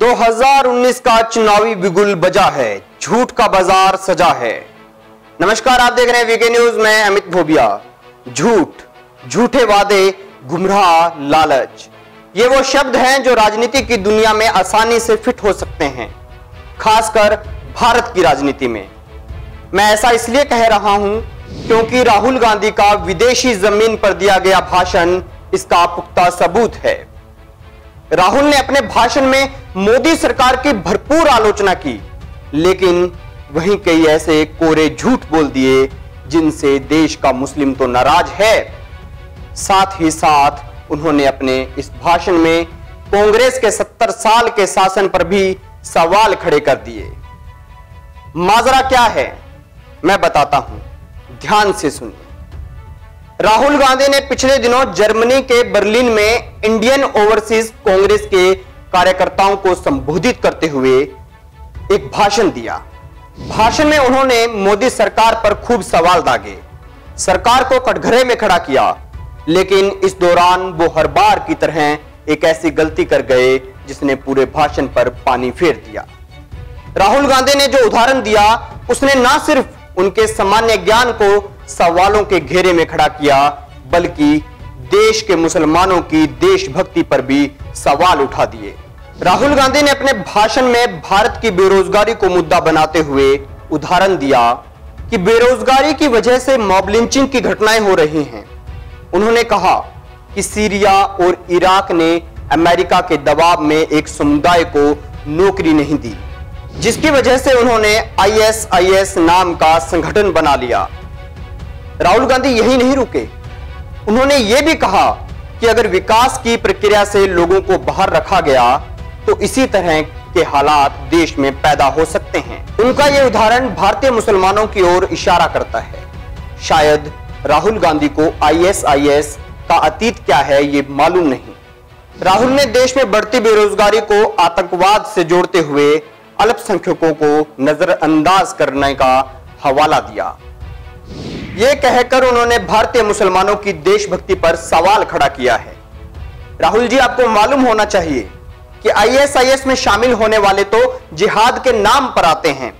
2019 का चुनावी बिगुल बजा है, झूठ का बाजार सजा है। नमस्कार, आप देख रहे हैं वीके न्यूज में अमित भोबिया। झूठ, झूठे वादे, गुमराह, लालच, ये वो शब्द हैं जो राजनीति की दुनिया में आसानी से फिट हो सकते हैं, खासकर भारत की राजनीति में। मैं ऐसा इसलिए कह रहा हूं क्योंकि राहुल गांधी का विदेशी जमीन पर दिया गया भाषण इसका पुख्ता सबूत है। राहुल ने अपने भाषण में मोदी सरकार की भरपूर आलोचना की, लेकिन वहीं कई ऐसे कोरे झूठ बोल दिए जिनसे देश का मुस्लिम तो नाराज है। साथ ही साथ उन्होंने अपने इस भाषण में कांग्रेस के 70 साल के शासन पर भी सवाल खड़े कर दिए। माजरा क्या है मैं बताता हूं, ध्यान से सुनिए। राहुल गांधी ने पिछले दिनों जर्मनी के बर्लिन में इंडियन ओवरसीज कांग्रेस के कार्यकर्ताओं को संबोधित करते हुए एक भाषण दिया। भाषण में उन्होंने मोदी सरकार पर खूब सवाल दागे, सरकार को कटघरे में खड़ा किया, लेकिन इस दौरान वो हर बार की तरह एक ऐसी गलती कर गए जिसने पूरे भाषण पर पानी फेर दिया। राहुल गांधी ने जो उदाहरण दिया उसने ना सिर्फ उनके सामान्य ज्ञान को सवालों के घेरे में खड़ा किया, बल्कि देश के मुसलमानों की देशभक्ति पर भी सवाल उठा दिए। राहुल गांधी ने अपने भाषण में भारत की बेरोजगारी को मुद्दा बनाते हुए उदाहरण दिया कि बेरोजगारी की वजह से मॉब लिंचिंग की घटनाएं हो रही हैं। उन्होंने कहा कि सीरिया और इराक ने अमेरिका के दबाव में एक समुदाय को नौकरी नहीं दी, जिसकी वजह से उन्होंने ISIS नाम का संगठन बना लिया। राहुल गांधी यही नहीं रुके, उन्होंने यह भी कहा कि अगर विकास की प्रक्रिया से लोगों को बाहर रखा गया तो इसी तरह के हालात देश में पैदा हो सकते हैं। उनका यह उदाहरण भारतीय मुसलमानों की ओर इशारा करता है। शायद राहुल गांधी को ISIS का अतीत क्या है ये मालूम नहीं। राहुल ने देश में बढ़ती बेरोजगारी को आतंकवाद से जोड़ते हुए अल्पसंख्यकों को नजरअंदाज करने का हवाला दिया। यह कहकर उन्होंने भारतीय मुसलमानों की देशभक्ति पर सवाल खड़ा किया है। राहुल जी, आपको मालूम होना चाहिए कि ISIS में शामिल होने वाले तो जिहाद के नाम पर आते हैं,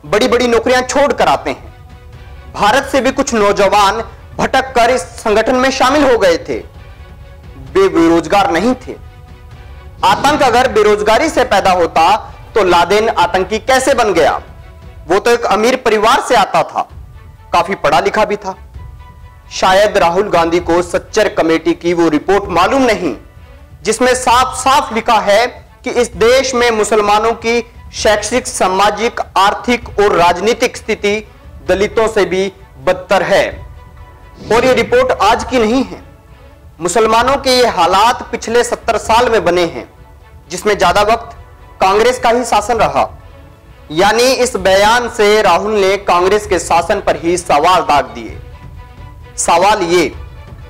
बड़ी बड़ी नौकरियां छोड़कर आते हैं। भारत से भी कुछ नौजवान भटक कर इस संगठन में शामिल हो गए थे, वे बेरोजगार नहीं थे। आतंक अगर बेरोजगारी से पैदा होता तो लादेन आतंकी कैसे बन गया? वो तो एक अमीर परिवार से आता था, काफी पढ़ा लिखा भी था। शायद राहुल गांधी को सच्चर कमेटी की वो रिपोर्ट मालूम नहीं जिसमें साफ साफ लिखा है कि इस देश में मुसलमानों की शैक्षिक, सामाजिक, आर्थिक और राजनीतिक स्थिति दलितों से भी बदतर है। और ये रिपोर्ट आज की नहीं है। मुसलमानों के ये हालात पिछले 70 साल में बने हैं, जिसमें ज्यादा वक्त कांग्रेस का ही शासन रहा। यानी इस बयान से राहुल ने कांग्रेस के शासन पर ही सवाल दाग दिए। सवाल ये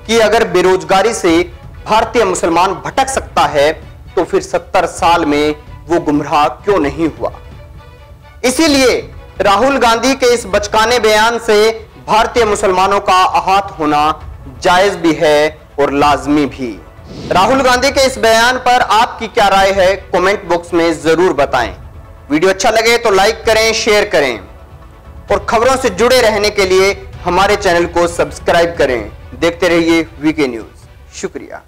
कि अगर बेरोजगारी से भारतीय मुसलमान भटक सकता है तो फिर 70 साल में वो गुमराह क्यों नहीं हुआ? इसीलिए राहुल गांधी के इस बचकाने बयान से भारतीय मुसलमानों का आहत होना जायज भी है और लाजमी भी। राहुल गांधी के इस बयान पर आपकी क्या राय है, कमेंट बॉक्स में जरूर बताएं। वीडियो अच्छा लगे तो लाइक करें, शेयर करें और खबरों से जुड़े रहने के लिए हमारे चैनल को सब्सक्राइब करें। देखते रहिए वीके न्यूज। शुक्रिया।